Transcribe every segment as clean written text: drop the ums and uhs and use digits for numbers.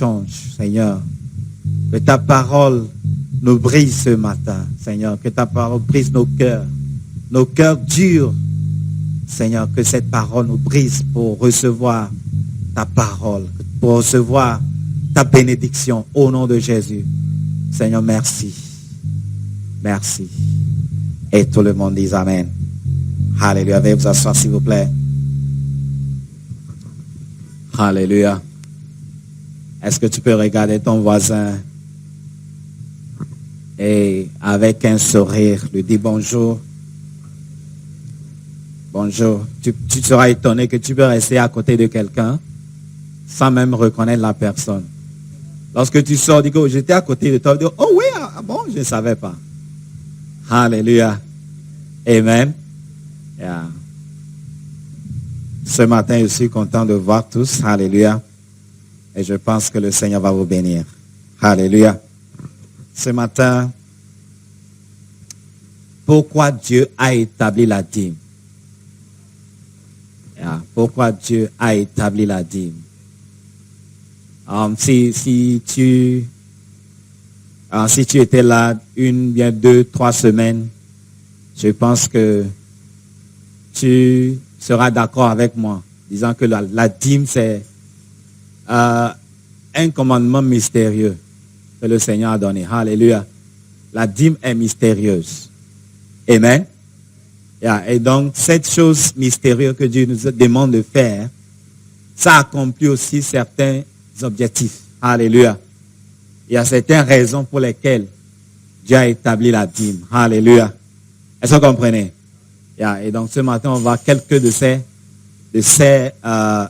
change, Seigneur. Que ta parole nous brise ce matin, Seigneur. Que ta parole brise nos cœurs durs, Seigneur. Que cette parole nous brise pour recevoir ta parole, pour recevoir ta bénédiction au nom de Jésus. Seigneur, merci. Merci. Et tout le monde dit Amen. Alléluia. Veuillez vous asseoir, s'il vous plaît. Alléluia. Est-ce que tu peux regarder ton voisin et avec un sourire lui dire bonjour? Bonjour. Tu seras étonné que tu peux rester à côté de quelqu'un sans même reconnaître la personne. Lorsque tu sors, dis que j'étais à côté de toi, tu dis, oh oui, ah bon, je ne savais pas. Alléluia. Amen. Yeah. Ce matin, je suis content de voir tous. Alléluia. Et je pense que le Seigneur va vous bénir. Alléluia. Ce matin, pourquoi Dieu a établi la dîme? Yeah. Pourquoi Dieu a établi la dîme? Si tu étais là bien 2-3 semaines, je pense que tu seras d'accord avec moi, disant que la dîme, c'est un commandement mystérieux que le Seigneur a donné. Alléluia. La dîme est mystérieuse. Amen. Yeah. Et donc, cette chose mystérieuse que Dieu nous demande de faire, ça accomplit aussi certains objectifs. Alléluia. Il y a certaines raisons pour lesquelles Dieu a établi la dîme. Alléluia. Est-ce que vous comprenez? Yeah. Et donc, ce matin, on va voir quelques de ces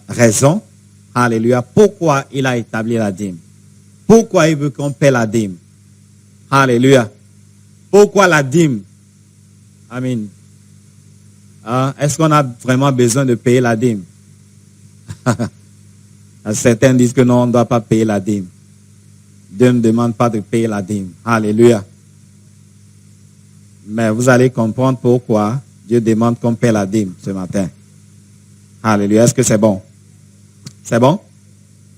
raisons. Alléluia. Pourquoi il a établi la dîme? Pourquoi il veut qu'on paie la dîme? Alléluia. Pourquoi la dîme? Amen. Est-ce qu'on a vraiment besoin de payer la dîme? Certains disent que non, on ne doit pas payer la dîme. Dieu ne demande pas de payer la dîme. Alléluia. Mais vous allez comprendre pourquoi Dieu demande qu'on paie la dîme ce matin. Alléluia. Est-ce que c'est bon? C'est bon?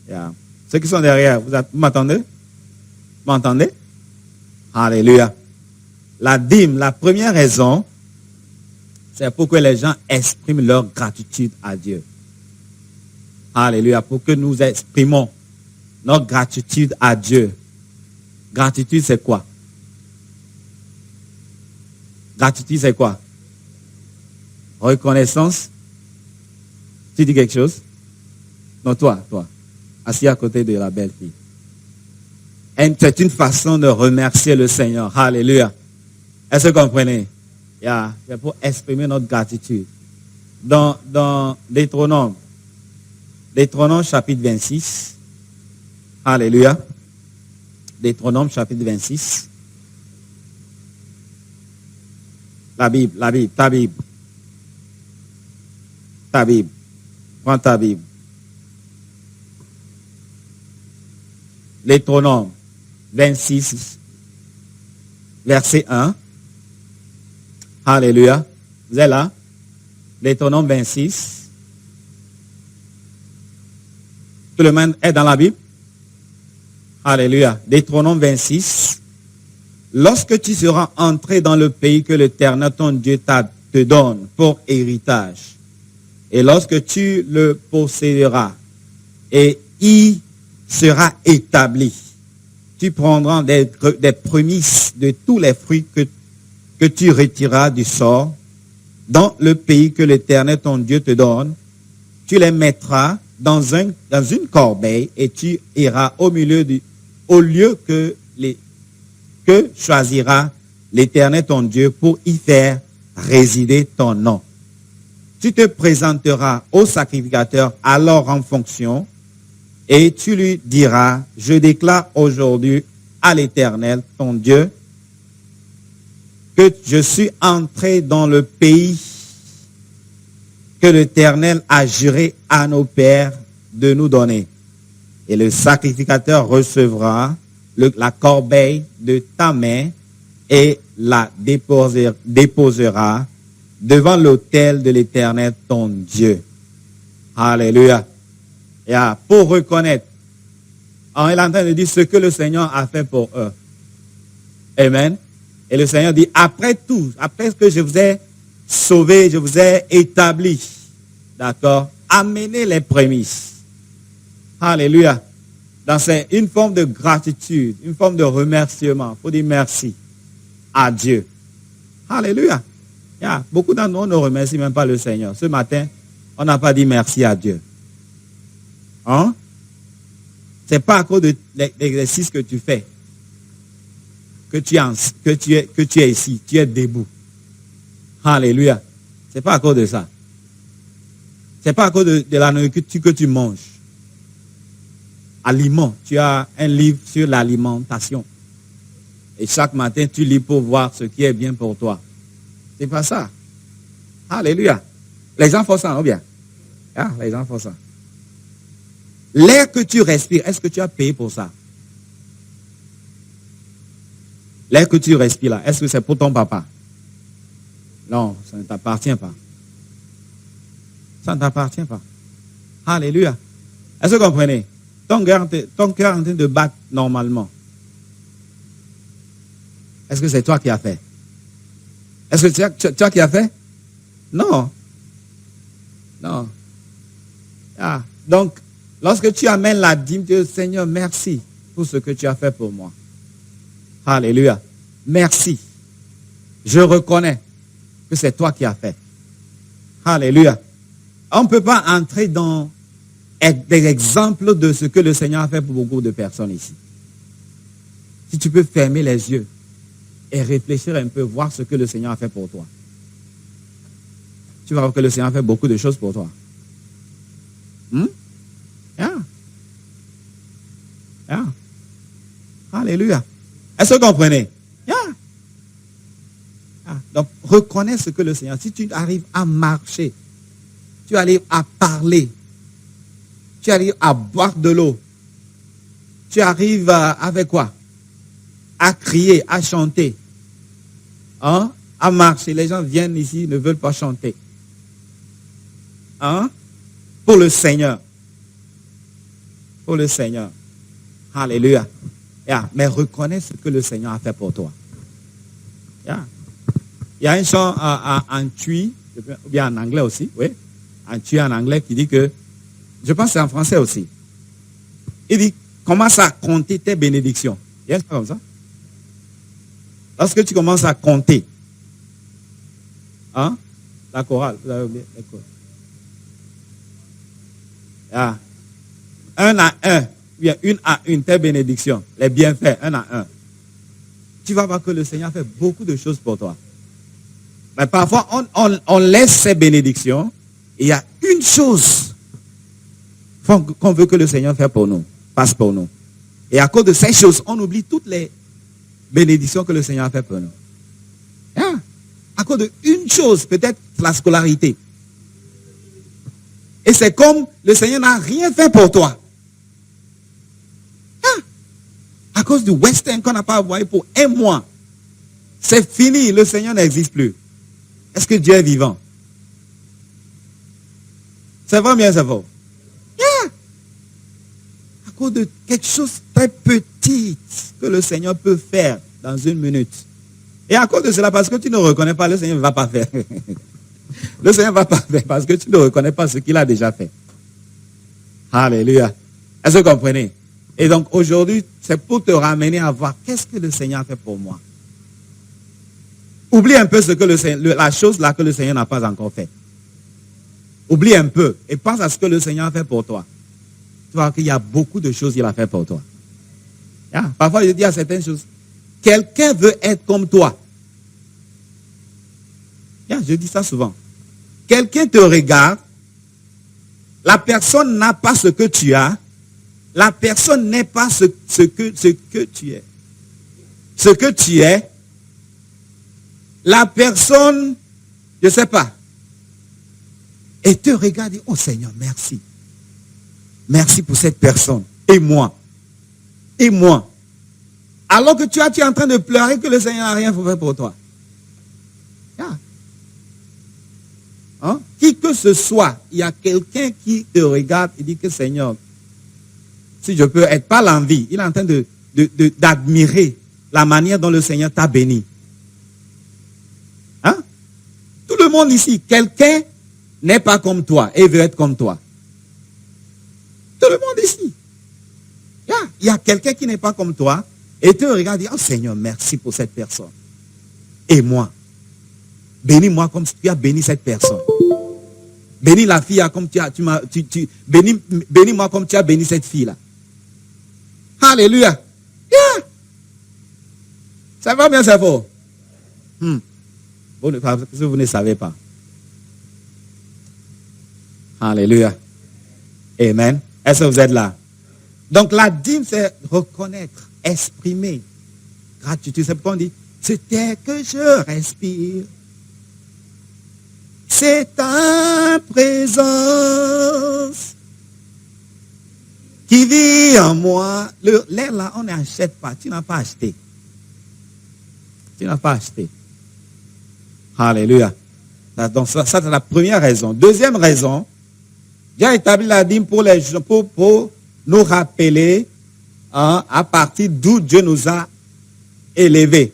Yeah. Ceux qui sont derrière, vous m'entendez? Vous m'entendez? Alléluia. La dîme, la première raison, c'est pour que les gens expriment leur gratitude à Dieu. Alléluia. Pour que nous exprimons notre gratitude à Dieu. Gratitude, c'est quoi? Gratitude, c'est quoi? Reconnaissance. Tu dis quelque chose? Non, toi. Assis à côté de la belle fille. C'est une façon de remercier le Seigneur. Alléluia. Est-ce que vous comprenez? Yeah. C'est pour exprimer notre gratitude. Dans Deutéronome chapitre 26. Alléluia. Deutéronome chapitre 26. Ta Bible. Prends ta Bible. Deutéronome 26, verset 1. Alléluia. Vous êtes là? Deutéronome 26. Tout le monde est dans la Bible? Alléluia. Deutéronome 26. Lorsque tu seras entré dans le pays que l'Éternel ton Dieu te donne pour héritage, et lorsque tu le posséderas, et y sera établi, tu prendras des prémices de tous les fruits que tu retireras du sol dans le pays que l'Éternel ton Dieu te donne. Tu les mettras dans une corbeille et tu iras au lieu que choisira l'Éternel ton Dieu pour y faire résider ton nom. Tu te présenteras au sacrificateur alors en fonction et tu lui diras, je déclare aujourd'hui à l'Éternel ton Dieu que je suis entré dans le pays que l'Éternel a juré à nos pères de nous donner. Et le sacrificateur recevra la corbeille de ta main et la déposera devant l'autel de l'Éternel ton Dieu. Alléluia. Et pour reconnaître il est en train de dire ce que le Seigneur a fait pour eux. Amen. Et le Seigneur dit, après tout, après que je vous ai sauvé, je vous ai établi, d'accord, amenez les prémices. Alléluia. C'est une forme de gratitude, une forme de remerciement. Il faut dire merci à Dieu. Alléluia. Beaucoup d'entre nous ne remercient même pas le Seigneur. Ce matin, on n'a pas dit merci à Dieu. Hein? Ce n'est pas à cause de l'exercice que tu fais que tu es ici, tu es debout. Alléluia. Ce n'est pas à cause de ça. Ce n'est pas à cause de la nourriture que tu manges. Aliment. Tu as un livre sur l'alimentation. Et chaque matin, tu lis pour voir ce qui est bien pour toi. C'est pas ça. Alléluia. Les gens font ça, non bien? Les gens font ça. L'air que tu respires, est-ce que tu as payé pour ça? L'air que tu respires là, est-ce que c'est pour ton papa? Non, ça ne t'appartient pas. Ça ne t'appartient pas. Alléluia. Est-ce que vous comprenez? Ton cœur est en train de battre normalement. Est-ce que c'est toi qui as fait? Est-ce que c'est toi qui as fait? Non. Non. Donc, lorsque tu amènes la dîme, tu dis, Seigneur, merci pour ce que tu as fait pour moi. Alléluia. Merci. Je reconnais que c'est toi qui as fait. Alléluia. On ne peut pas entrer dans des exemples de ce que le Seigneur a fait pour beaucoup de personnes ici. Si tu peux fermer les yeux et réfléchir un peu, voir ce que le Seigneur a fait pour toi. Tu vas voir que le Seigneur a fait beaucoup de choses pour toi. Alléluia. Est-ce que vous comprenez? Donc, reconnais ce que le Seigneur... Si tu arrives à marcher, tu arrives à parler, tu arrives à boire de l'eau, tu arrives avec quoi? À crier, à chanter, à marcher. Les gens viennent ici, ne veulent pas chanter. Pour le Seigneur. Pour le Seigneur. Alléluia. Mais reconnais ce que le Seigneur a fait pour toi. Il y a un chant en tui, ou bien en anglais aussi, oui, en tui en anglais qui dit que, je pense que c'est en français aussi. Il dit, commence à compter tes bénédictions. Il y a un chant comme ça. Lorsque tu commences à compter, la chorale, vous avez oublié, la chorale. Un à un, bien une à une, tes bénédictions, les bienfaits, un à un. Tu vas voir que le Seigneur fait beaucoup de choses pour toi. Mais parfois, on laisse ces bénédictions et il y a une chose qu'on veut que le Seigneur fasse pour nous. Et à cause de ces choses, on oublie toutes les bénédictions que le Seigneur a fait pour nous. À cause d'une chose, peut-être la scolarité. Et c'est comme le Seigneur n'a rien fait pour toi. À cause du western qu'on n'a pas envoyé pour un mois. C'est fini, le Seigneur n'existe plus. Est-ce que Dieu est vivant? C'est vrai bien, c'est faux. À cause de quelque chose très petit que le Seigneur peut faire dans une minute. Et à cause de cela, parce que tu ne reconnais pas, le Seigneur ne va pas faire. Le Seigneur ne va pas faire parce que tu ne reconnais pas ce qu'il a déjà fait. Alléluia. Est-ce que vous comprenez? Et donc aujourd'hui, c'est pour te ramener à voir qu'est-ce que le Seigneur a fait pour moi. Oublie un peu ce que la chose là que le Seigneur n'a pas encore fait. Oublie un peu et pense à ce que le Seigneur a fait pour toi. Tu vois qu'il y a beaucoup de choses qu'il a fait pour toi. Parfois, je dis à certaines choses, quelqu'un veut être comme toi. Je dis ça souvent. Quelqu'un te regarde, la personne n'a pas ce que tu as, la personne n'est pas ce que tu es. Ce que tu es, la personne, je ne sais pas, et te regarde et dit, oh Seigneur, merci. Merci pour cette personne. Et moi. Et moi. Alors que tu es en train de pleurer que le Seigneur n'a rien fait pour toi. Qui que ce soit, il y a quelqu'un qui te regarde et dit que Seigneur, si je peux être, pas l'envie, il est en train d'admirer la manière dont le Seigneur t'a béni. Hein? Tout le monde ici, quelqu'un n'est pas comme toi et veut être comme toi. Tout le monde ici. Il y a quelqu'un qui n'est pas comme toi et tu regardes et dis, oh Seigneur, merci pour cette personne. Et moi, bénis-moi comme tu as béni cette personne. Bénis la fille comme bénis-moi comme tu as béni cette fille-là. Alléluia. Yeah. Ça va bien, c'est faux? Vous ne savez pas. Alléluia. Amen. Est-ce que vous êtes là? Donc la dîme, c'est reconnaître, exprimer gratitude. C'est pourquoi on dit, c'est que je respire. C'est ta présence qui vit en moi. L'air là, on n'achète pas. Tu n'as pas acheté. Tu n'as pas acheté. Alléluia. Donc ça c'est la première raison. Deuxième raison, Dieu a établi la dîme pour nous rappeler à partir d'où Dieu nous a élevés.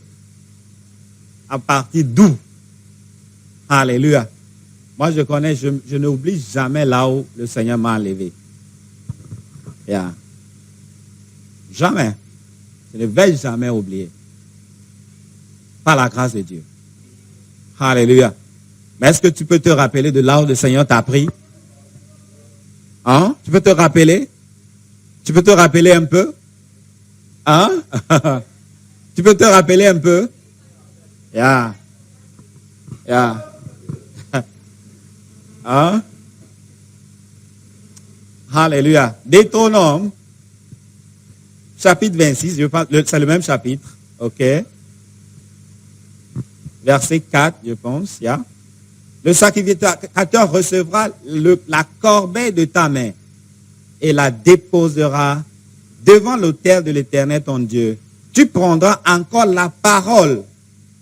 À partir d'où. Alléluia. Moi, je connais, je n'oublie jamais là où le Seigneur m'a enlevé. Yeah. Jamais. Je ne vais jamais oublier. Par la grâce de Dieu. Alléluia. Mais est-ce que tu peux te rappeler de là où le Seigneur t'a pris? Hein? Tu peux te rappeler? Tu peux te rappeler un peu? Hein? Tu peux te rappeler un peu? Yeah. Yeah. Hein? Alléluia. Deutéronome, chapitre 26, c'est le même chapitre. OK? Verset 4, je pense. Yeah. Le sacrificateur recevra la corbeille de ta main et la déposera devant l'autel de l'Éternel ton Dieu. Tu prendras encore la parole,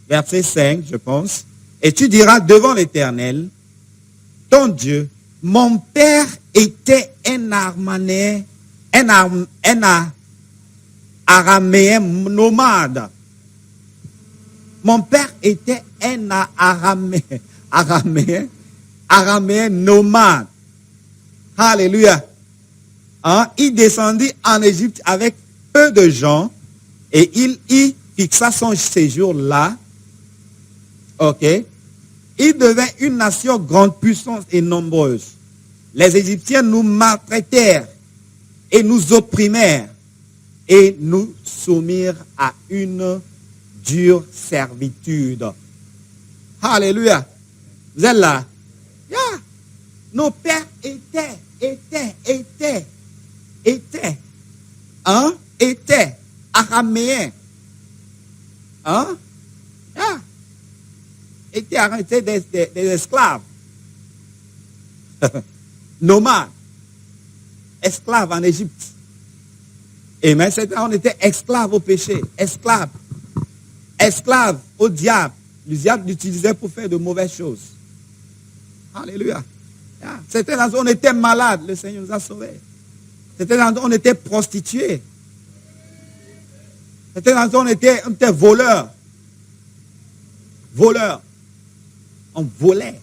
verset 5, je pense, et tu diras devant l'Éternel, ton Dieu, mon père était un araméen nomade. Mon père était un araméen nomade. Alléluia. Hein? Il descendit en Égypte avec peu de gens et il y fixa son séjour là. OK. Il devint une nation grande puissance et nombreuse. Les Égyptiens nous maltraitèrent et nous opprimèrent et nous soumirent à une dure servitude. Alléluia. Vous êtes là? Yeah. Nos pères étaient araméens. Hein? Yeah. Étaient des esclaves. Nomades. Esclaves en Égypte. Et même on était esclaves au péché. Esclaves au diable. Le diable l'utilisait pour faire de mauvaises choses. Alléluia. Yeah. C'était dans on était malades. Le Seigneur nous a sauvés. C'était dans on était prostitués. C'était dans on était voleurs. Voleurs. On volait.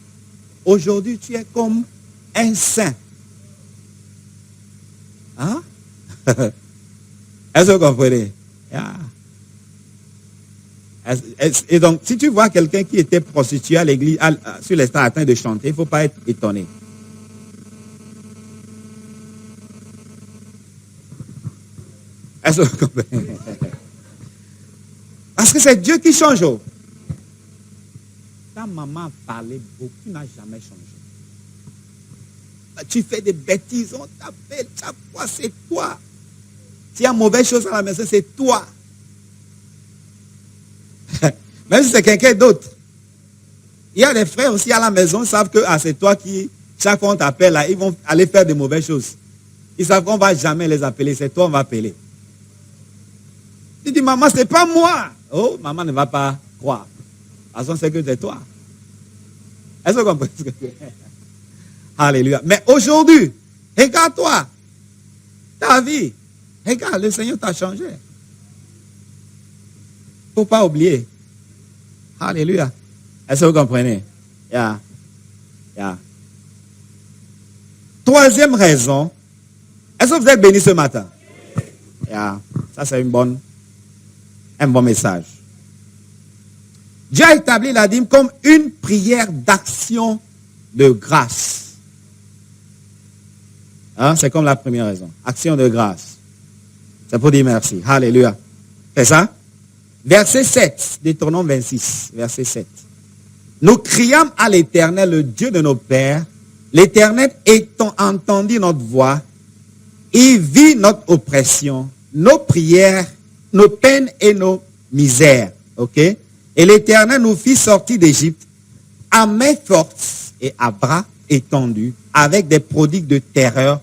Aujourd'hui, tu es comme un saint. Hein? Est-ce que vous comprenez? Yeah. Et donc, si tu vois quelqu'un qui était prostitué à l'église, sur les stades atteint de chanter, il ne faut pas être étonné. Est-ce que vous comprenez? Parce que c'est Dieu qui change. Ta maman parlait beaucoup, tu n'as jamais changé. Tu fais des bêtises, on t'appelle, chaque fois c'est toi. S'il y a mauvaise chose à la maison, c'est toi. Même si c'est quelqu'un d'autre. Il y a des frères aussi à la maison, ils savent que c'est toi qui, chaque fois on t'appelle, là, ils vont aller faire de mauvaises choses. Ils savent qu'on ne va jamais les appeler, c'est toi on va appeler. Tu dis, maman, c'est pas moi. Oh, maman ne va pas croire. Parce qu'on sait que c'est toi. Est-ce que vous comprenez ce que c'est? Alléluia. Mais aujourd'hui, regarde-toi. Ta vie. Regarde, le Seigneur t'a changé. Faut pas oublier. Alléluia. Est-ce que vous comprenez? Yeah. Troisième raison. Est-ce que vous êtes bénis ce matin? Yeah. Ça, c'est un bon message. Dieu a établi la dîme comme une prière d'action de grâce. Hein? C'est comme la première raison. Action de grâce. C'est pour dire merci. Alléluia. C'est ça? Verset 7, Deutéronome 26, verset 7. Nous criâmes à l'Éternel, le Dieu de nos pères. L'Éternel ayant entendu notre voix, il vit notre oppression, nos prières, nos peines et nos misères. Ok? Et l'Éternel nous fit sortir d'Égypte à main forte et à bras étendus, avec des prodigues de terreur,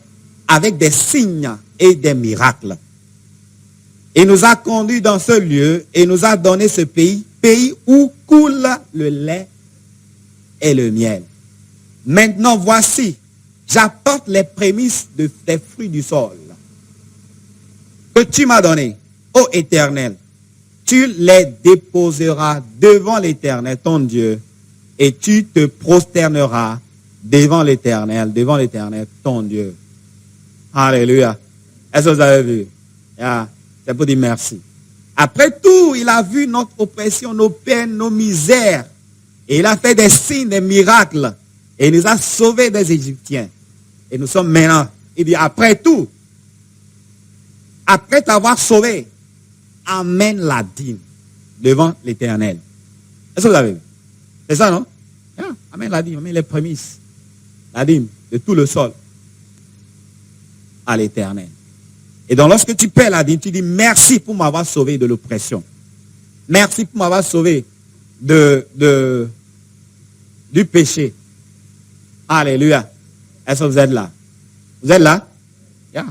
avec des signes et des miracles. Et nous a conduits dans ce lieu et nous a donné ce pays où coule le lait et le miel. Maintenant, voici, j'apporte les prémices des fruits du sol que tu m'as donné, ô Éternel. Tu les déposeras devant l'Éternel, ton Dieu, et tu te prosterneras devant l'Éternel, ton Dieu. Alléluia. Est-ce que vous avez vu? Yeah. C'est pour dire merci. Après tout, il a vu notre oppression, nos peines, nos misères. Et il a fait des signes, des miracles. Et il nous a sauvés des Égyptiens. Et nous sommes maintenant. Il dit, après tout, après t'avoir sauvé, amène la dîme devant l'Éternel. Est-ce que vous avez vu? C'est ça, non? Yeah. Amène la dîme, amène les prémices. La dîme de tout le sol à l'Éternel. Et donc, lorsque tu paies la dîme, tu dis merci pour m'avoir sauvé de l'oppression. Merci pour m'avoir sauvé du péché. Alléluia. Est-ce que vous êtes là? Vous êtes là? Yeah.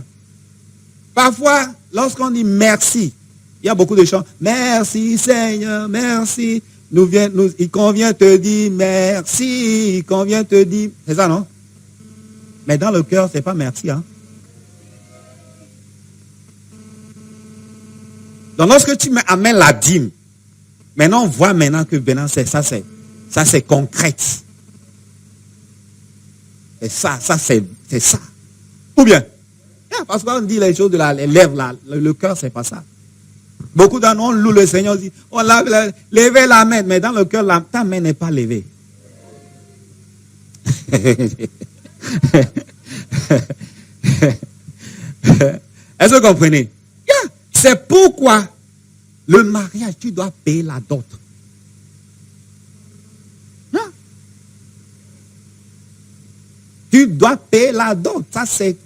Parfois, lorsqu'on dit merci, il y a beaucoup de chants. Merci Seigneur, merci. Il convient te dire merci. Il convient te dire. C'est ça, non? Mais dans le cœur, c'est pas merci, hein? Donc, lorsque tu amènes la dîme, maintenant, on voit maintenant que maintenant, c'est concret. Et ça, c'est ça. Ou bien, parce qu'on dit les choses de les lèvres, là, le cœur, c'est pas ça. Beaucoup d'entre nous, on loue le Seigneur, on dit, on l'a levé la main, mais dans le cœur, ta main n'est pas levée. Est-ce que vous comprenez? Yeah. C'est pourquoi le mariage, tu dois payer la dot. Hein? Tu dois payer la dot. Ça, c'est.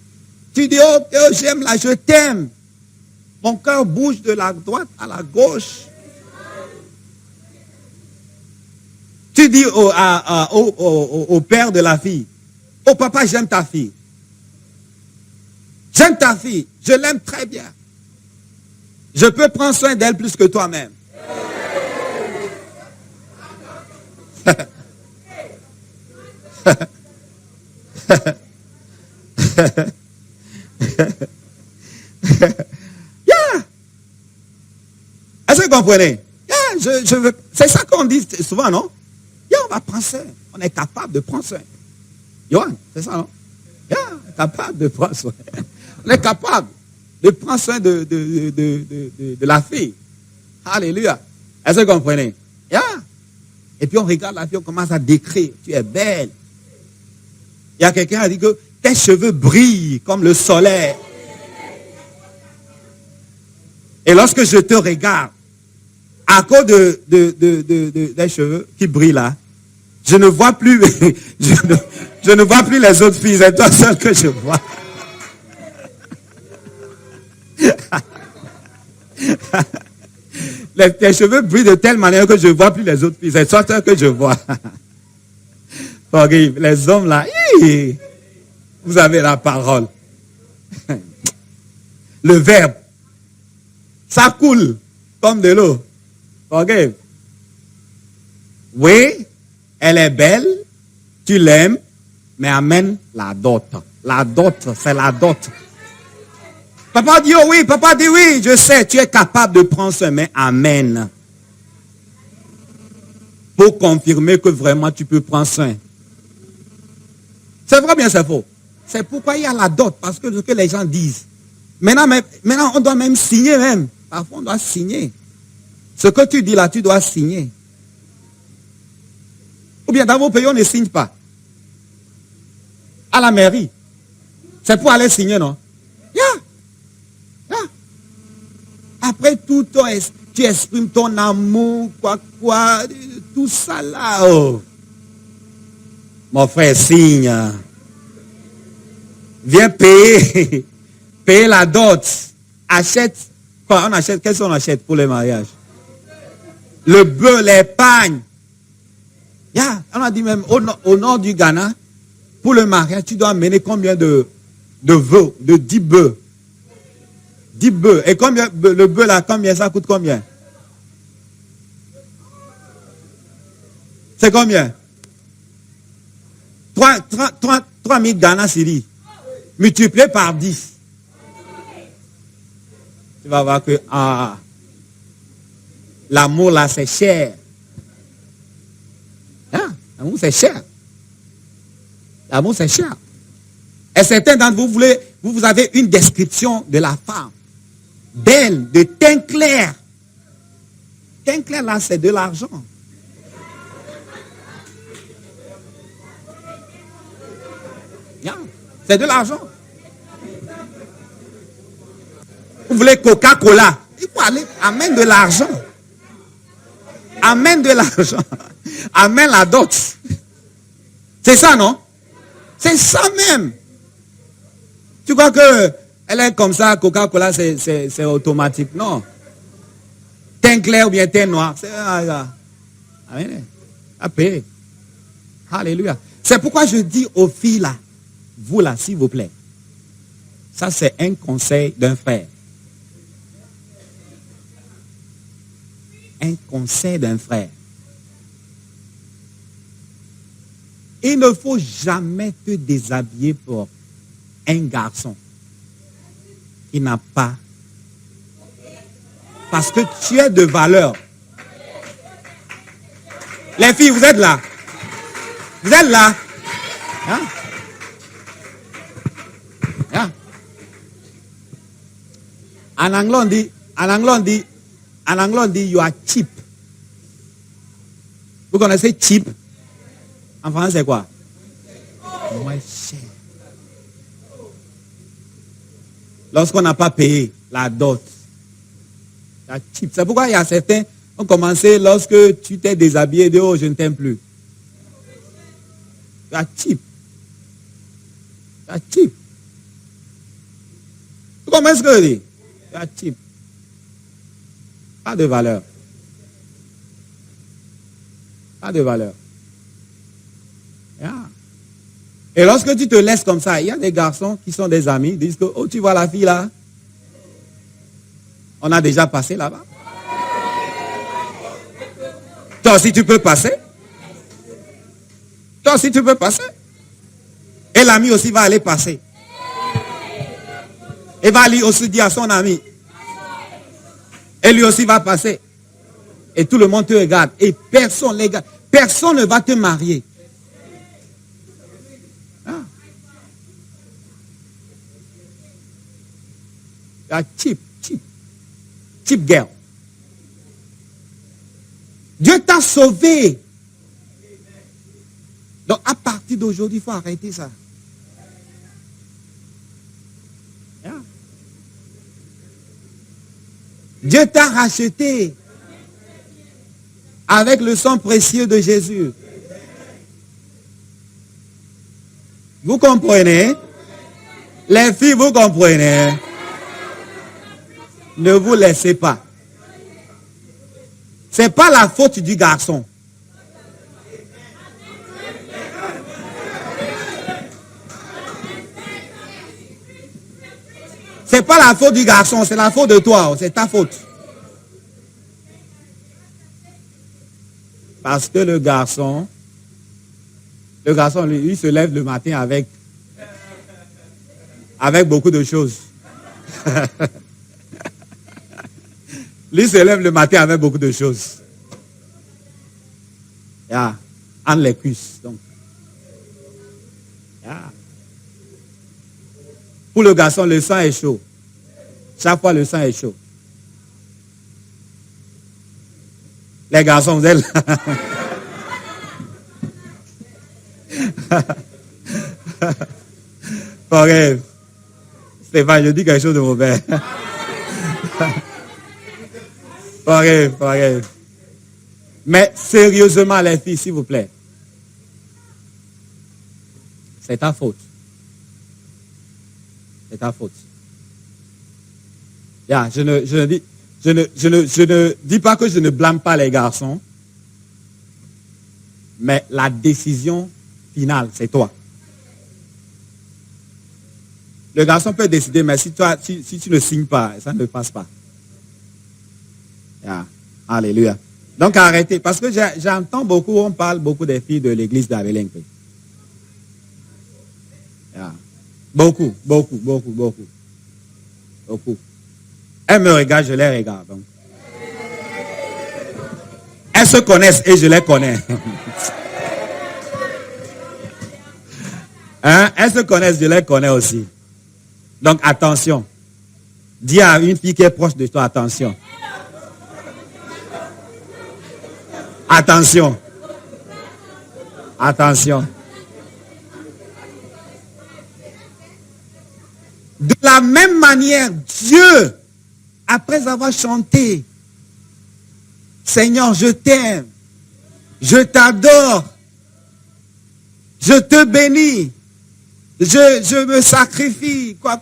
Tu dis, oh, j'aime là, je t'aime. Mon cœur bouge de la droite à la gauche. Tu dis au père de la fille, oh papa, j'aime ta fille. J'aime ta fille, je l'aime très bien. Je peux prendre soin d'elle plus que toi-même. Yeah. Est-ce que vous comprenez? Yeah, c'est ça qu'on dit souvent, non? Yeah, on va prendre soin. On est capable de prendre soin. Yohan, c'est ça, non? Yeah, on est capable de prendre soin. On est capable de prendre soin de la fille. Alléluia. Est-ce que vous comprenez? Yeah. Et puis on regarde la fille, on commence à décrire. Tu es belle. Il y a quelqu'un qui a dit que tes cheveux brillent comme le soleil. Et lorsque je te regarde, à cause des cheveux qui brillent là, je ne vois plus, je ne vois plus les autres filles. C'est toi seul que je vois. Tes cheveux brillent de telle manière que je ne vois plus les autres filles. C'est toi seul que je vois. Forgive. Les hommes là, vous avez la parole. Le verbe, ça coule comme de l'eau. Forgive. Oui, elle est belle, tu l'aimes, mais amène la dot. La dot, c'est la dot. Papa dit, oh oui, papa dit oui, je sais, tu es capable de prendre soin, mais amen. Pour confirmer que vraiment tu peux prendre soin. C'est vrai bien, c'est faux. C'est pourquoi il y a la dot, parce que ce que les gens disent. Maintenant, on doit même signer même. Parfois, on doit signer. Ce que tu dis là, tu dois signer. Ou bien dans vos pays, on ne signe pas. À la mairie. C'est pour aller signer, non? Après tout, tu exprimes ton amour, quoi, tout ça là. Oh. Mon frère, signe. Viens payer. Payer la dot. Achète. Quoi, on achète? Qu'est-ce qu'on achète pour le mariage? Le bœuf, l'épargne. On a dit même au nord du Ghana, pour le mariage, tu dois mener combien de veaux? De 10 bœufs. 10 bœufs. Et combien, le bœuf là, combien ça coûte combien? C'est combien? 3 000 Ghana Syrie. Multiplié par 10. Tu vas voir que l'amour là, c'est cher. L'amour, c'est cher. L'amour, c'est cher. Et certains d'entre vous, vous avez une description de la femme. Belle, de teint clair. Teint clair, là, c'est de l'argent. C'est de l'argent. Vous voulez Coca-Cola? Il faut aller, amène de l'argent. Amène de l'argent. Amène la dot. C'est ça, non? C'est ça même. Tu crois que elle est comme ça, Coca-Cola, c'est automatique? Non. Teint clair ou bien teint noir. C'est amen. À payer. Alléluia. C'est pourquoi je dis aux filles là, vous là, s'il vous plaît. Ça, c'est un conseil d'un frère. Un conseil d'un frère. Il ne faut jamais te déshabiller pour un garçon qui n'a pas. Parce que tu es de valeur. Les filles, vous êtes là. Vous êtes là. Hein? Hein? En anglais, on dit, you are cheap. Vous connaissez cheap? En français, c'est quoi? Moins cher. Lorsqu'on n'a pas payé la dot, c'est cheap. C'est pourquoi il y a certains qui ont commencé lorsque tu t'es déshabillé de oh, je ne t'aime plus. C'est cheap. C'est cheap. Vous comprenez ce que je dis? C'est cheap. Pas de valeur. Pas de valeur. Yeah. Et lorsque tu te laisses comme ça, il y a des garçons qui sont des amis, disent que, oh, tu vois la fille là? On a déjà passé là-bas. Toi aussi tu peux passer. Toi aussi tu peux passer. Et l'ami aussi va aller passer. Et va lui aussi dire à son ami. Et lui aussi va passer. Et tout le monde te regarde. Et personne, les gars, personne ne va te marier. Ah. Ah, cheap girl. Dieu t'a sauvé. Donc à partir d'aujourd'hui, il faut arrêter ça. Yeah. Dieu t'a racheté avec le sang précieux de Jésus. Vous comprenez? Les filles, vous comprenez? Ne vous laissez pas. Ce n'est pas la faute du garçon. Ce n'est pas la faute du garçon, c'est la faute de toi, c'est ta faute. Parce que le garçon, lui, il se lève le matin avec beaucoup de choses. Lui se lève le matin avec beaucoup de choses. Yeah. Entre les cuisses. Donc. Yeah. Pour le garçon, le sang est chaud. Chaque fois, le sang est chaud. Les garçons, vous êtes là. Ok. Stéphane, je dis quelque chose de mauvais. Ok. Mais sérieusement, les filles, s'il vous plaît. C'est ta faute. C'est ta faute. Yeah, je ne dis pas que je ne blâme pas les garçons. Mais la décision finale, c'est toi. Le garçon peut décider, mais si tu ne signes pas, ça ne passe pas. Yeah. Alléluia. Donc arrêtez, parce que j'entends beaucoup, on parle beaucoup des filles de l'église d'Abelenque. Yeah. Beaucoup. Elles me regardent, je les regarde. Donc. Elles se connaissent et je les connais. Hein? Elles se connaissent, je les connais aussi. Donc attention. Dis à une fille qui est proche de toi, attention. Attention. De la même manière, Dieu, après avoir chanté, Seigneur, je t'aime, je t'adore, je te bénis, je me sacrifie, quoi.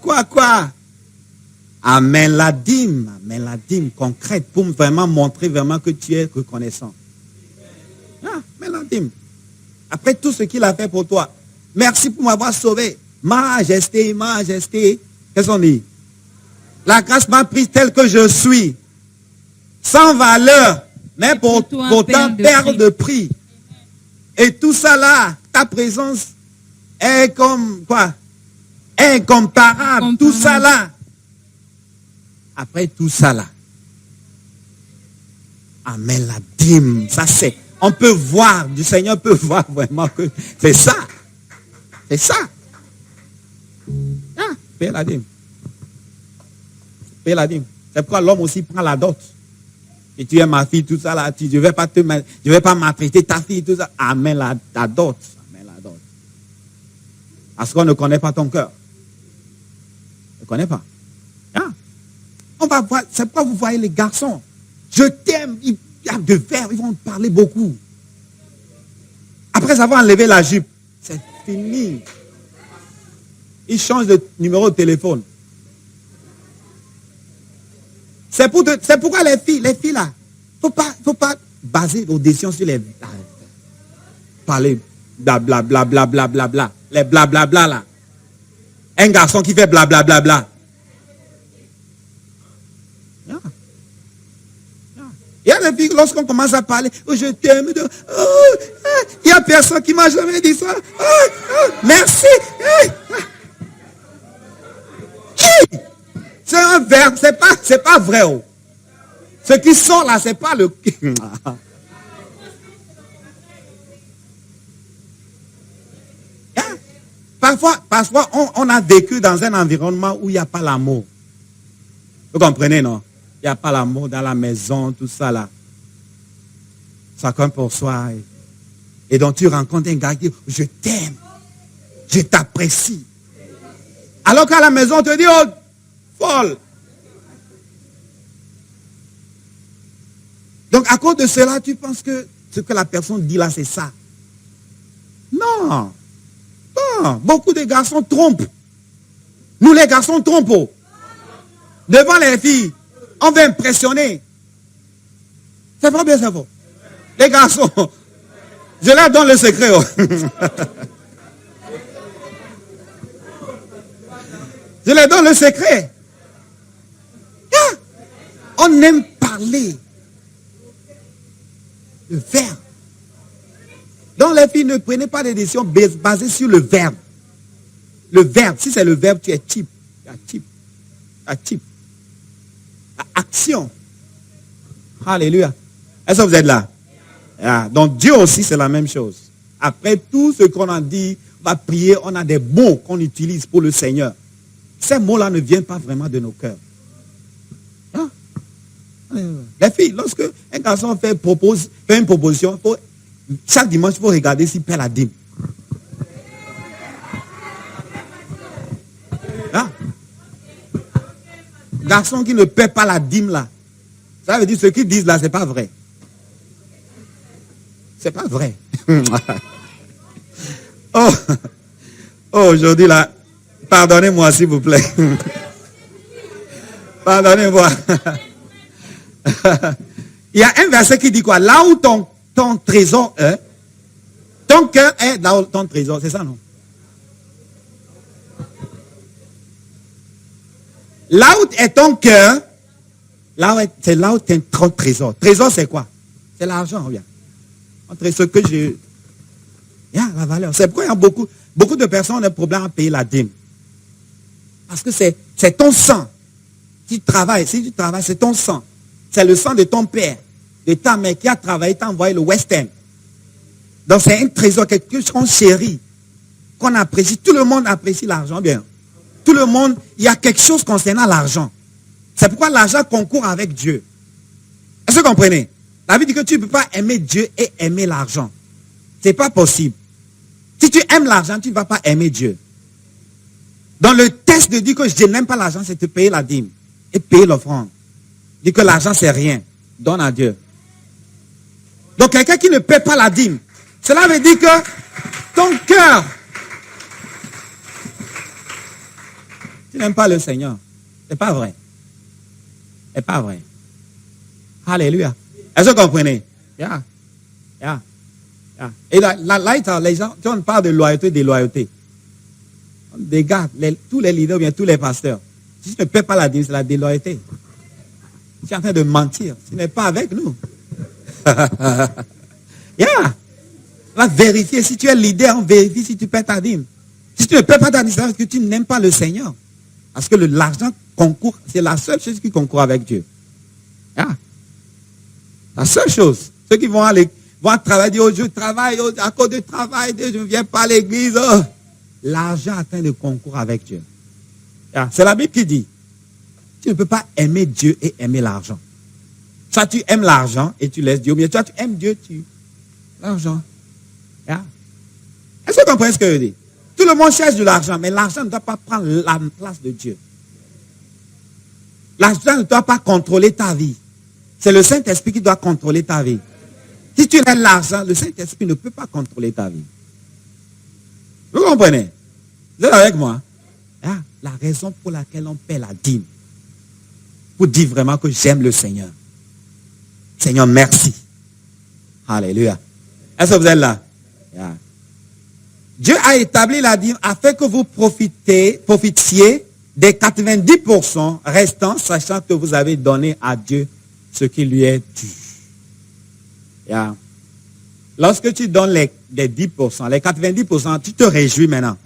Amène la dîme concrète pour vraiment montrer vraiment que tu es reconnaissant. Amène la dîme. Après tout ce qu'il a fait pour toi. Merci pour m'avoir sauvé. Majesté. Qu'est-ce qu'on dit? La grâce m'a pris tel que je suis. Sans valeur. Mais pourtant perdre de prix. Et tout ça là, ta présence est comme quoi? Incomparable. Tout ça là. Après tout ça là. Amène la dîme. Ça c'est. On peut voir, du Seigneur peut voir vraiment que c'est ça. C'est ça. Paye la dîme. C'est pourquoi l'homme aussi prend la dot. Et tu es ma fille, tout ça là, je ne vais pas maltraiter ta fille, tout ça. Amène la dot. Parce qu'on ne connaît pas ton cœur. On ne connaît pas. On va voir, c'est pourquoi vous voyez les garçons. Je t'aime, il y a de verre, ils vont parler beaucoup. Après avoir enlevé la jupe, c'est fini. Ils changent de numéro de téléphone. C'est pourquoi les filles là, faut pas baser nos décisions sur les parler blablabla. Les blablabla là. Un garçon qui fait blablabla. Il y a des filles, lorsqu'on commence à parler, oh, je t'aime, il n'y a personne qui m'a jamais dit ça. Merci. C'est un verbe, c'est pas vrai. Oh. Ce qui sort là, c'est pas le... Parfois, on a vécu dans un environnement où il n'y a pas l'amour. Vous comprenez, non? Il n'y a pas l'amour dans la maison, tout ça là. Chacun pour soi. Et donc tu rencontres un gars qui dit, je t'aime, je t'apprécie. Alors qu'à la maison, on te dit, oh, folle. Donc à cause de cela, tu penses que ce que la personne dit là, c'est ça. Non. Beaucoup de garçons trompent. Nous les garçons trompons. Devant les filles. On veut impressionner. C'est pas bien, c'est faux. Les garçons, je leur donne le secret. Oh. Je leur donne le secret. On aime parler. Le verbe. Donc les filles, ne prenez pas des décisions basées sur le verbe. Le verbe, si c'est le verbe, tu es type. Actif. Action. Alléluia. Est-ce que vous êtes là? Donc Dieu aussi, c'est la même chose. Après tout ce qu'on a dit, on va prier, on a des mots qu'on utilise pour le Seigneur. Ces mots-là ne viennent pas vraiment de nos cœurs. Hein? Les filles, lorsque un garçon fait une proposition, chaque dimanche, il faut regarder s'il paie la dîme. Hein? Garçon qui ne paie pas la dîme là, ça veut dire ce qu'ils disent là, c'est pas vrai. C'est pas vrai. Oh, aujourd'hui là, pardonnez-moi s'il vous plaît. Pardonnez-moi. Il y a un verset qui dit quoi? Là où ton trésor est, ton cœur est là où ton trésor, c'est ça non? Là où est ton cœur, c'est là où est ton trésor. Trésor c'est quoi? C'est l'argent, regarde. Entre ce que j'ai... Il y a la valeur. C'est pourquoi il y a beaucoup de personnes ont des problèmes à payer la dîme. Parce que c'est ton sang. Si tu travailles, c'est ton sang. C'est le sang de ton père, de ta mère qui a travaillé, t'a envoyé le West End. Donc c'est un trésor, quelque chose qu'on chérit, qu'on apprécie. Tout le monde apprécie l'argent, bien. Tout le monde, il y a quelque chose concernant l'argent. C'est pourquoi l'argent concourt avec Dieu. Est-ce que vous comprenez? La Bible dit que tu ne peux pas aimer Dieu et aimer l'argent. Ce n'est pas possible. Si tu aimes l'argent, tu ne vas pas aimer Dieu. Dans le texte de dire que je n'aime pas l'argent, c'est de payer la dîme et payer l'offrande. Dit que l'argent, c'est rien. Donne à Dieu. Donc, quelqu'un qui ne paie pas la dîme, cela veut dire que ton cœur, tu n'aimes pas le Seigneur. C'est pas vrai. C'est pas vrai. Alléluia. Est-ce que vous comprenez? Yeah. Et là, les gens, quand on parle de loyauté, déloyauté, on regarde tous les leaders, bien tous les pasteurs. Si tu ne paies pas la dîme, c'est la déloyauté. Tu es en train de mentir. Tu n'es pas avec nous. Yeah. On va vérifier. Si tu es leader, on vérifie si tu paies ta dîme. Si tu ne paies pas ta dîme, c'est parce que tu n'aimes pas le Seigneur. Parce que l'argent concourt, c'est la seule chose qui concourt avec Dieu. Yeah. La seule chose. Ceux qui vont travailler, dire, oh, je travaille, oh, à cause du travail, je ne viens pas à l'église. Oh. L'argent atteint le concours avec Dieu. Yeah. C'est la Bible qui dit. Tu ne peux pas aimer Dieu et aimer l'argent. Soit tu aimes l'argent et tu laisses Dieu, mais toi tu aimes Dieu, tu l'argent. Yeah. Est-ce que vous comprenez ce que je dis? Tout le monde cherche de l'argent, mais l'argent ne doit pas prendre la place de Dieu. L'argent ne doit pas contrôler ta vie. C'est le Saint-Esprit qui doit contrôler ta vie. Si tu aimes l'argent, le Saint-Esprit ne peut pas contrôler ta vie. Vous comprenez? Vous êtes avec moi? Yeah. La raison pour laquelle on paie la dîme. Pour dire vraiment que j'aime le Seigneur. Seigneur, merci. Alléluia. Est-ce que vous êtes là? Yeah. Dieu a établi la dîme afin que vous profitiez des 90% restants, sachant que vous avez donné à Dieu ce qui lui est dû. Yeah. Lorsque tu donnes les 10%, les 90%, tu te réjouis maintenant.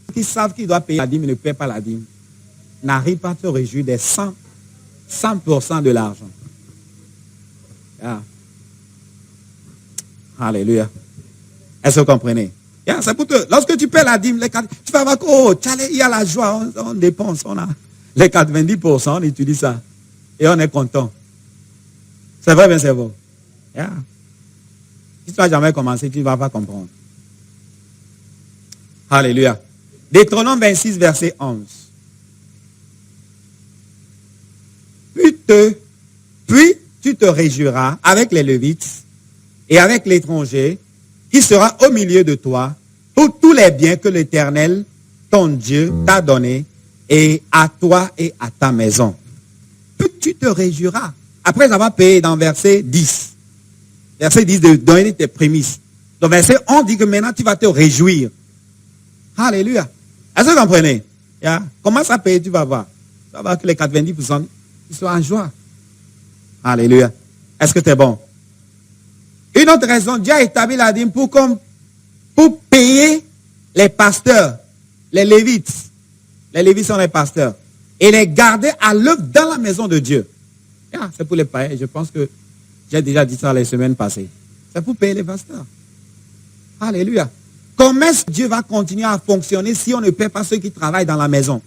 Ceux qui savent qu'ils doivent payer la dîme et ne paient pas la dîme, n'arrive pas à te réjouir des 100% de l'argent. Yeah. Alléluia. Est-ce que vous comprenez? Yeah, c'est pour te, lorsque tu paies la dîme, tu vas voir il y a la joie, on dépense, on a les 90%, on utilise ça. Et on est content. C'est vrai, bien c'est vrai. Yeah. Si tu n'as jamais commencé, tu ne vas pas comprendre. Alléluia. Deutéronome 26, verset 11. Puis tu te réjouiras avec les Lévites et avec l'étranger qui sera au milieu de toi pour tous les biens que l'Éternel, ton Dieu, t'a donnés et à toi et à ta maison. Puis tu te réjouiras. Après avoir payé dans verset 10. Verset 10 de donner tes prémices. Dans verset 11 dit que maintenant tu vas te réjouir. Alléluia. Est-ce que vous comprenez? Yeah. Commence à payer, tu vas voir. Tu vas voir que les 90%, ils sont en joie. Alléluia. Est-ce que tu es bon? Une autre raison, Dieu a établi la dîme pour payer les pasteurs, les Lévites. Les Lévites sont les pasteurs. et les garder à l'œuvre dans la maison de Dieu. C'est pour les païens. Je pense que j'ai déjà dit ça les semaines passées. C'est pour payer les pasteurs. Alléluia. Comment est-ce que Dieu va continuer à fonctionner si on ne paie pas ceux qui travaillent dans la maison?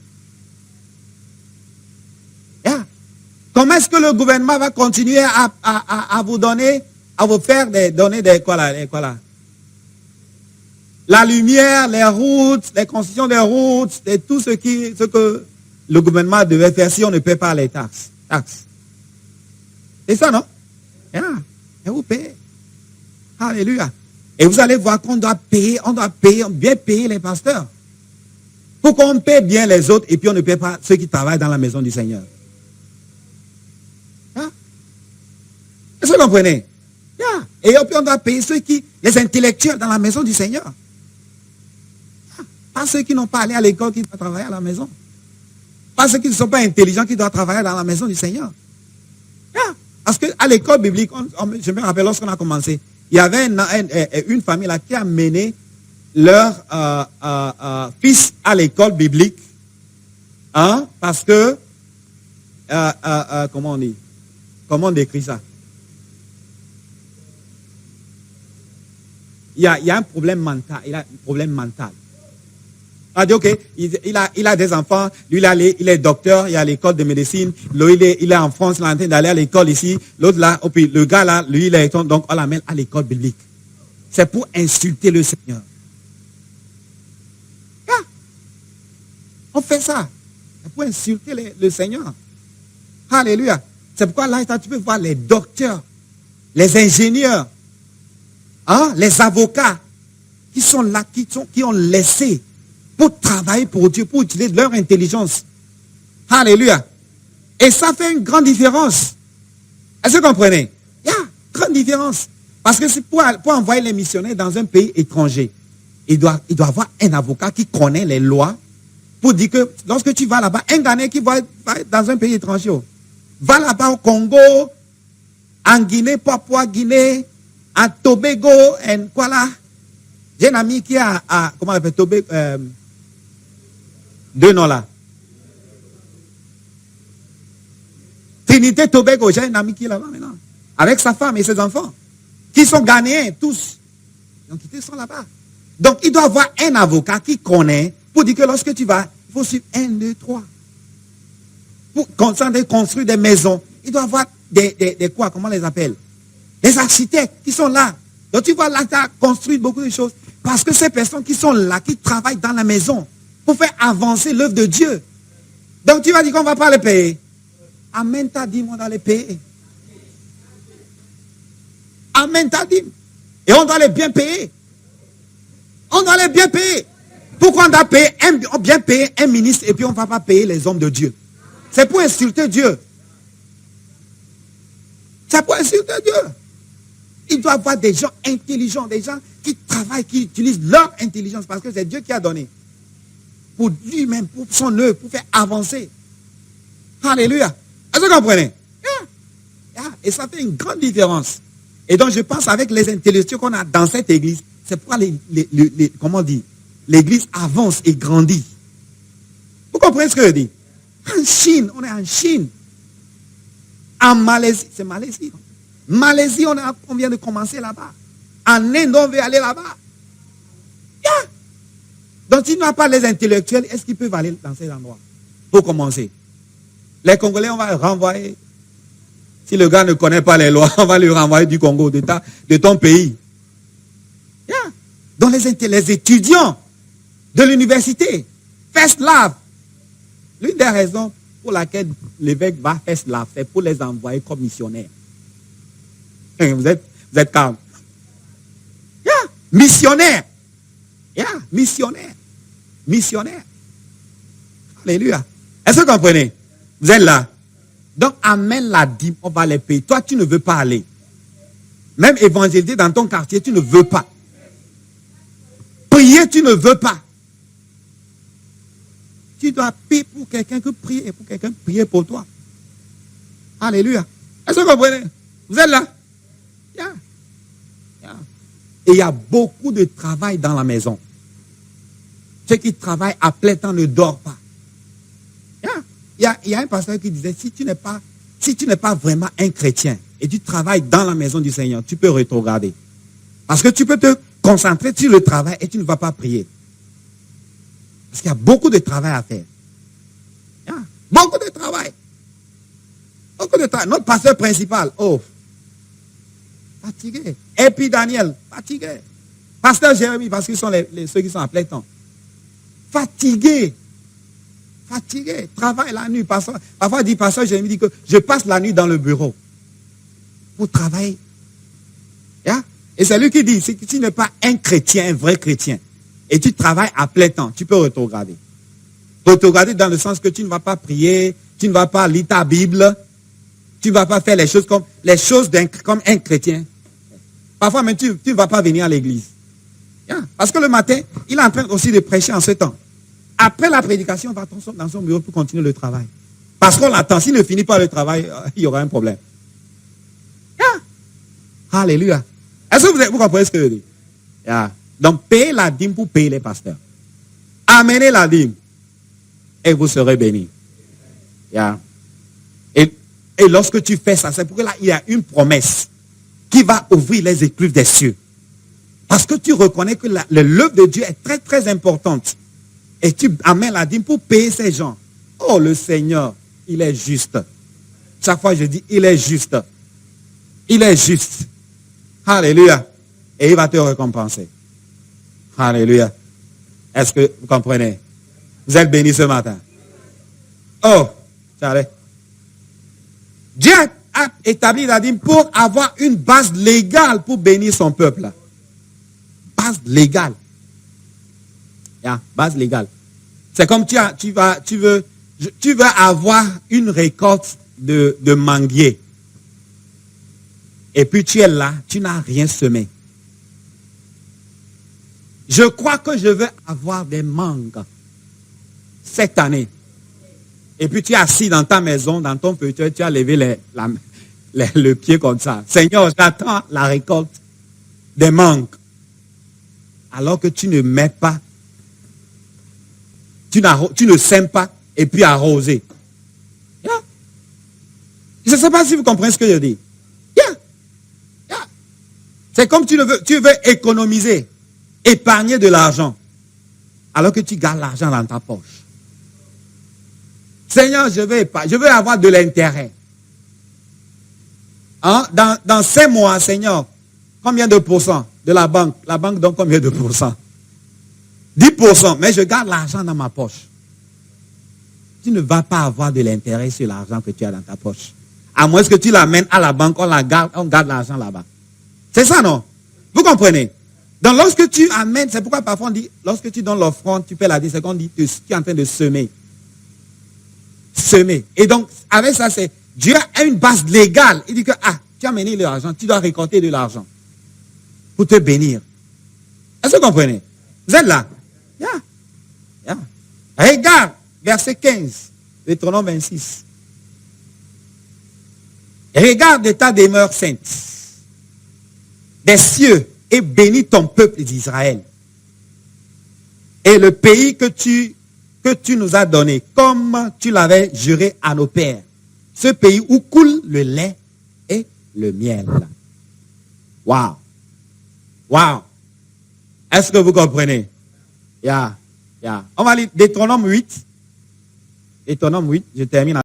Comment est-ce que le gouvernement va continuer à vous donner, à vous faire donner des quoi là? La lumière, les routes, les constructions des routes, et tout ce que le gouvernement devait faire si on ne paie pas les taxes. C'est ça, non? Et vous payez. Alléluia. Et vous allez voir qu'on doit payer, bien payer les pasteurs. Pour qu'on paie bien les autres et puis on ne paie pas ceux qui travaillent dans la maison du Seigneur. Est-ce que vous comprenez? Et puis on doit payer les intellectuels dans la maison du Seigneur. Pas ceux qui n'ont pas allé à l'école qui doivent travailler à la maison. Pas ceux qui ne sont pas intelligents qui doivent travailler dans la maison du Seigneur. Parce qu'à l'école biblique, je me rappelle lorsqu'on a commencé, il y avait une famille là qui a mené leur fils à l'école biblique. Parce que, comment on dit? Comment on décrit ça? Il y a un problème mental. Il a un problème mental. On a dit, ok, il a des enfants, lui il est docteur, il est à l'école de médecine, lui il est en France, il est en train d'aller à l'école ici, l'autre là, et puis le gars là, lui il est, donc on l'amène à l'école biblique. C'est pour insulter le Seigneur. On fait ça. C'est pour insulter le Seigneur. Alléluia. C'est pourquoi là, tu peux voir les docteurs, les ingénieurs, les avocats qui sont là, qui ont laissé pour travailler pour Dieu, pour utiliser leur intelligence. Alléluia. Et ça fait une grande différence. Est-ce que vous comprenez? Il y a une grande différence. Parce que c'est pour envoyer les missionnaires dans un pays étranger, il doit avoir un avocat qui connaît les lois pour dire que lorsque tu vas là-bas, un Ghanéen qui va dans un pays étranger, va là-bas au Congo, en Guinée, Papouasie-Guinée, à Tobago, et quoi là? J'ai un ami qui a comment on appelle Tobago, deux noms là. Trinité Tobago, j'ai un ami qui est là-bas maintenant. Avec sa femme et ses enfants. Qui sont Ghanéens, tous. Donc, ils sont là-bas. Donc, il doit avoir un avocat qui connaît pour dire que lorsque tu vas, il faut suivre 1, 2, 3. Pour construire des maisons, il doit avoir des quoi, comment on les appelle? Des architectes qui sont là. Donc, tu vois là, tu as construit beaucoup de choses. Parce que ces personnes qui sont là, qui travaillent dans la maison, pour faire avancer l'œuvre de Dieu. Donc, tu vas dire qu'on ne va pas les payer. Amen, t'as dit, on va les payer. Amen, t'as dit. Et on doit les bien payer. On doit les bien payer. Pourquoi on doit bien payer un ministre et puis on ne va pas payer les hommes de Dieu? C'est pour insulter Dieu. C'est pour insulter Dieu. Il doit y avoir des gens intelligents, des gens qui travaillent, qui utilisent leur intelligence parce que c'est Dieu qui a donné. Pour lui-même, pour son œuvre, pour faire avancer. Alléluia. Est-ce que vous comprenez? Et ça fait une grande différence. Et donc je pense avec les intellectuels qu'on a dans cette église, c'est pourquoi comment on dit, l'église avance et grandit. Vous comprenez ce que je dis? En Chine, on est en Chine. En Malaisie, c'est Malaisie. Malaisie, on vient de commencer là-bas. En Inde, on veut aller là-bas. Donc, s'il n'y a pas les intellectuels, est-ce qu'ils peuvent aller dans ces endroits? Pour commencer. Les Congolais, on va renvoyer. Si le gars ne connaît pas les lois, on va lui renvoyer du Congo, de ton pays. Donc, les étudiants de l'université, First Love, l'une des raisons pour laquelle l'évêque va First Love, c'est pour les envoyer comme missionnaires. Vous êtes calme. Missionnaire. Missionnaire. Missionnaire. Alléluia. Est-ce que vous comprenez? Vous êtes là. Donc, amène la dîme, on va les payer. Toi, tu ne veux pas aller. Même évangéliser dans ton quartier, tu ne veux pas. Prier, tu ne veux pas. Tu dois payer pour quelqu'un que prier et pour quelqu'un prier pour toi. Alléluia. Est-ce que vous comprenez? Vous êtes là? Et il y a beaucoup de travail dans la maison. Ceux qui travaillent à plein temps ne dorment pas. Il y a un pasteur qui disait, si tu n'es pas vraiment un chrétien et tu travailles dans la maison du Seigneur, tu peux rétrograder. Parce que tu peux te concentrer sur le travail et tu ne vas pas prier. Parce qu'il y a beaucoup de travail à faire. Beaucoup de travail. Beaucoup de travail. Notre pasteur principal, fatigué. Et puis Daniel, fatigué. Pasteur Jérémie, parce qu'ils sont ceux qui sont à plein temps. Fatigué. Fatigué. Travaille la nuit. Parfois, dit pasteur Jérémie dit que je passe la nuit dans le bureau pour travailler. Et c'est lui qui dit, si tu n'es pas un chrétien, un vrai chrétien, et tu travailles à plein temps, tu peux rétrograder. Rétrograder dans le sens que tu ne vas pas prier, tu ne vas pas lire ta Bible, tu ne vas pas faire les choses comme comme un chrétien. Parfois même, tu ne vas pas venir à l'église. Parce que le matin, il est en train aussi de prêcher en ce temps. Après la prédication, il va dans son bureau pour continuer le travail. Parce qu'on l'attend. S'il ne finit pas le travail, il y aura un problème. Alléluia. Est-ce que vous comprenez ce que je dis? Donc, payez la dîme pour payer les pasteurs. Amenez la dîme. Et vous serez bénis. Et lorsque tu fais ça, c'est pour que là, il y a une promesse qui va ouvrir les écluses des cieux. Parce que tu reconnais que l'œuvre de Dieu est très, très importante. Et tu amènes la dîme pour payer ces gens. Oh, le Seigneur, il est juste. Chaque fois, je dis, il est juste. Il est juste. Alléluia. Et il va te récompenser. Alléluia. Est-ce que vous comprenez? Vous êtes bénis ce matin. Oh, Charlie. Dieu a établi la dîme pour avoir une base légale pour bénir son peuple. Base légale. Base légale. C'est comme tu veux avoir une récolte de manguiers. Et puis tu es là, tu n'as rien semé. Je crois que je veux avoir des mangues cette année. Et puis tu es assis dans ta maison, dans ton fauteuil, tu as levé le pied comme ça. Seigneur, j'attends la récolte des mangues. Alors que tu ne mets pas, tu ne sèmes pas et puis arroser. Je ne sais pas si vous comprenez ce que je dis. C'est comme tu veux économiser, épargner de l'argent, alors que tu gardes l'argent dans ta poche. Seigneur, je veux avoir de l'intérêt. Dans 5 mois, Seigneur, combien de pourcents de la banque? La banque donne combien de pourcents? 10%, mais je garde l'argent dans ma poche. Tu ne vas pas avoir de l'intérêt sur l'argent que tu as dans ta poche. À moins que tu l'amènes à la banque, on garde l'argent là-bas. C'est ça, non? Vous comprenez? Donc, lorsque tu amènes, c'est pourquoi parfois on dit, lorsque tu donnes l'offrande, tu fais la dîme, c'est qu'on dit, tu es en train de semer. Semer. Et donc, avec ça, c'est, Dieu a une base légale. Il dit que, tu as amené de l'argent, tu dois récolter de l'argent pour te bénir. Est-ce que vous comprenez? Vous êtes là? Regarde, verset 15, Deutéronome 26. Regarde de ta demeure sainte des cieux et bénis ton peuple d'Israël. Et le pays que tu nous as donné, comme tu l'avais juré à nos pères. Ce pays où coule le lait et le miel. Waouh! Waouh! Est-ce que vous comprenez? On va lire Deutéronome 8. Deutéronome 8, je termine.